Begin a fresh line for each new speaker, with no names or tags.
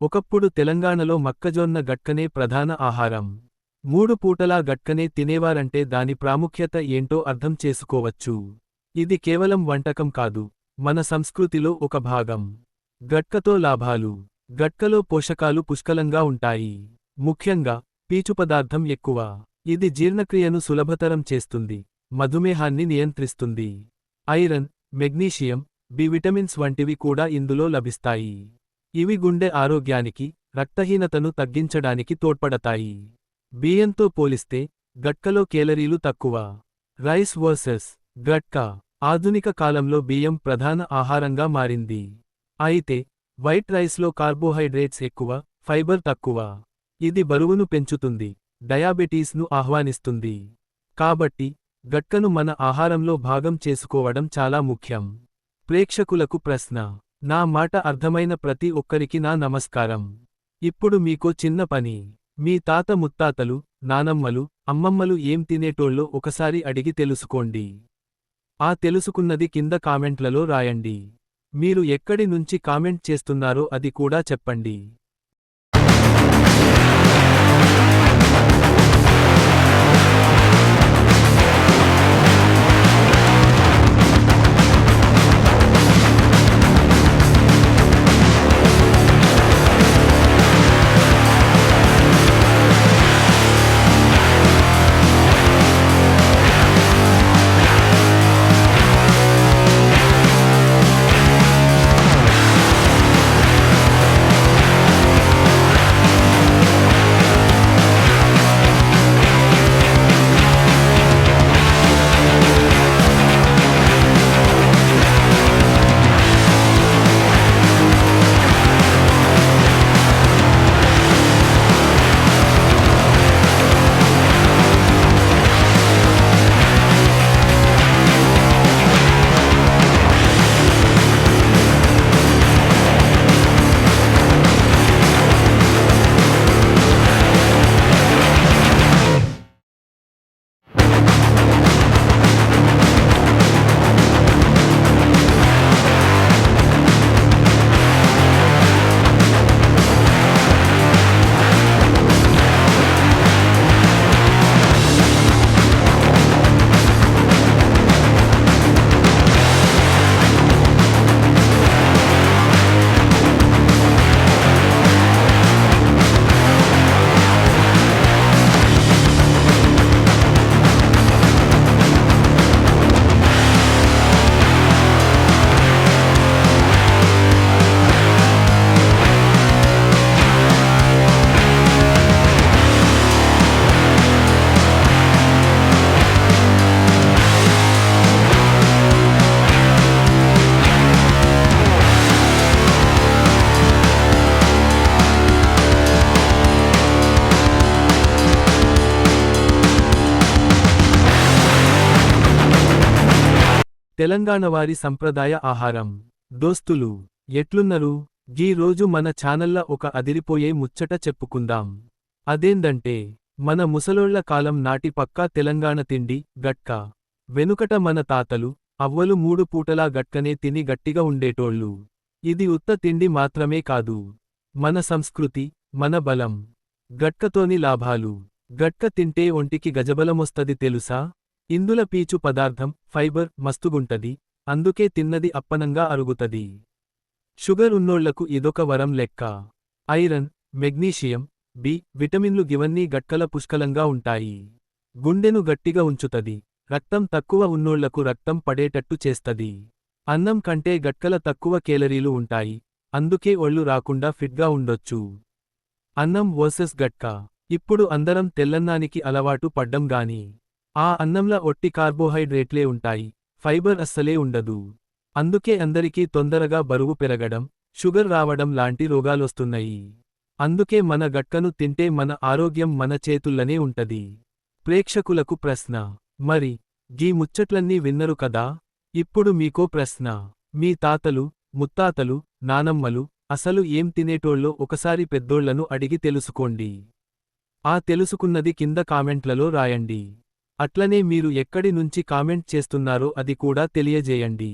ఒకప్పుడు తెలంగాణలో మొక్కజొన్న గట్కనే ప్రధాన ఆహారం. 3 పూటలా గట్కనే తినేవారంటే దాని ప్రాముఖ్యత ఏంటో అర్థం చేసుకోవచ్చు. ఇది కేవలం వంటకం కాదు, మన సంస్కృతిలో ఒక భాగం. గట్కతో లాభాలు. గట్కలో పోషకాలు పుష్కలంగా ఉంటాయి. ముఖ్యంగా పీచు పదార్థం ఎక్కువ. ఇది జీర్ణక్రియను సులభతరం చేస్తుంది, మధుమేహాన్ని నియంత్రిస్తుంది. ఐరన్, మెగ్నీషియం, బి విటమిన్స్ వంటివి కూడా ఇందులో లభిస్తాయి. ఇవి గుండె ఆరోగ్యానికి, రక్తహీనతను తగ్గించడానికి తోడ్పడతాయి. బియ్యంతో పోలిస్తే గట్కలో కేలరీలు తక్కువ. Rice versus gatka. ఆధునిక కాలంలో బియ్యం ప్రధాన ఆహారంగా మారింది. అయితే వైట్ రైస్లో కార్బోహైడ్రేట్స్ ఎక్కువ, ఫైబర్ తక్కువ. ఇది బరువును పెంచుతుంది, డయాబెటీస్ను ఆహ్వానిస్తుంది. కాబట్టి గట్కను మన ఆహారంలో భాగం చేసుకోవడం చాలా ముఖ్యం. ప్రేక్షకులకు ప్రశ్న. నా మాట అర్థమైన ప్రతి ఒక్కరికి నా నమస్కారం. ఇప్పుడు మీకో చిన్న పని. మీ తాత ముత్తాతలు, నానమ్మలు, అమ్మమ్మలు ఏం తినేటోళ్ళో ఒకసారి అడిగి తెలుసుకోండి. ఆ తెలుసుకున్నది కింద కామెంట్లలో రాయండి. మీరు ఎక్కడి నుంచి కామెంట్ చేస్తున్నారో అది కూడా చెప్పండి. తెలంగాణవారి సంప్రదాయ ఆహారం. దోస్తులు ఎట్లున్నరు? గీ రోజు మన ఛానల్ల ఒక అదిరిపోయే ముచ్చట చెప్పుకుందాం. అదేందంటే మన ముసలోళ్ల కాలం నాటి పక్కా తెలంగాణ తిండి గట్కా. వెనుకట మన తాతలు, అవ్వలు 3 పూటలా గట్కనే తిని గట్టిగా ఉండేటోళ్ళు. ఇది ఉత్త తిండి మాత్రమే కాదు, మన సంస్కృతి, మన బలం. గట్కతోని లాభాలు. గట్క తింటే ఒంటికి గజబలమొస్తది తెలుసా? ఇందుల పీచు పదార్థం, ఫైబర్, మస్తుగుంటది, అందుకే తిన్నది అప్పనంగా అరుగుతది. షుగర్ ఉన్నోళ్లకు ఇదొక వరం లెక్క. ఐరన్, మెగ్నీషియం, బి విటమిన్లు గివన్నీ గట్కల పుష్కలంగా ఉంటాయి. గుండెను గట్టిగా ఉంచుతది, రక్తం తక్కువ ఉన్నోళ్లకు రక్తం పడేటట్టు చేస్తది. అన్నం కంటే గట్కల తక్కువ కేలరీలు ఉంటాయి, అందుకే ఒళ్ళు రాకుండా ఫిట్గా ఉండొచ్చు. అన్నం వర్సెస్ గట్కా. ఇప్పుడు అందరం తెల్లన్నానికి అలవాటు పడ్డం గాని ఆ అన్నంల ఒట్టి కార్బోహైడ్రేట్లే ఉంటాయి, ఫైబర్ అస్సలే ఉండదు. అందుకే అందరికీ తొందరగా బరువు పెరగడం, షుగర్ రావడం లాంటి రోగాలొస్తున్నాయి. అందుకే మన గట్కను తింటే మన ఆరోగ్యం మన చేతుల్లనే ఉంటది. ప్రేక్షకులకు ప్రశ్న. మరి గీ ముచ్చట్లన్నీ విన్నరు కదా? ఇప్పుడు మీకో ప్రశ్న. మీ తాతలు, ముత్తాతలు, నానమ్మలు అసలు ఏం తినేటోళ్ళో ఒకసారి పెద్దోళ్లను అడిగి తెలుసుకోండి. ఆ తెలుసుకున్నది కింద కామెంట్లలో రాయండి. అట్లనే మీరు ఎక్కడి నుంచి కామెంట్ చేస్తున్నారో అది కూడా తెలియజేయండి.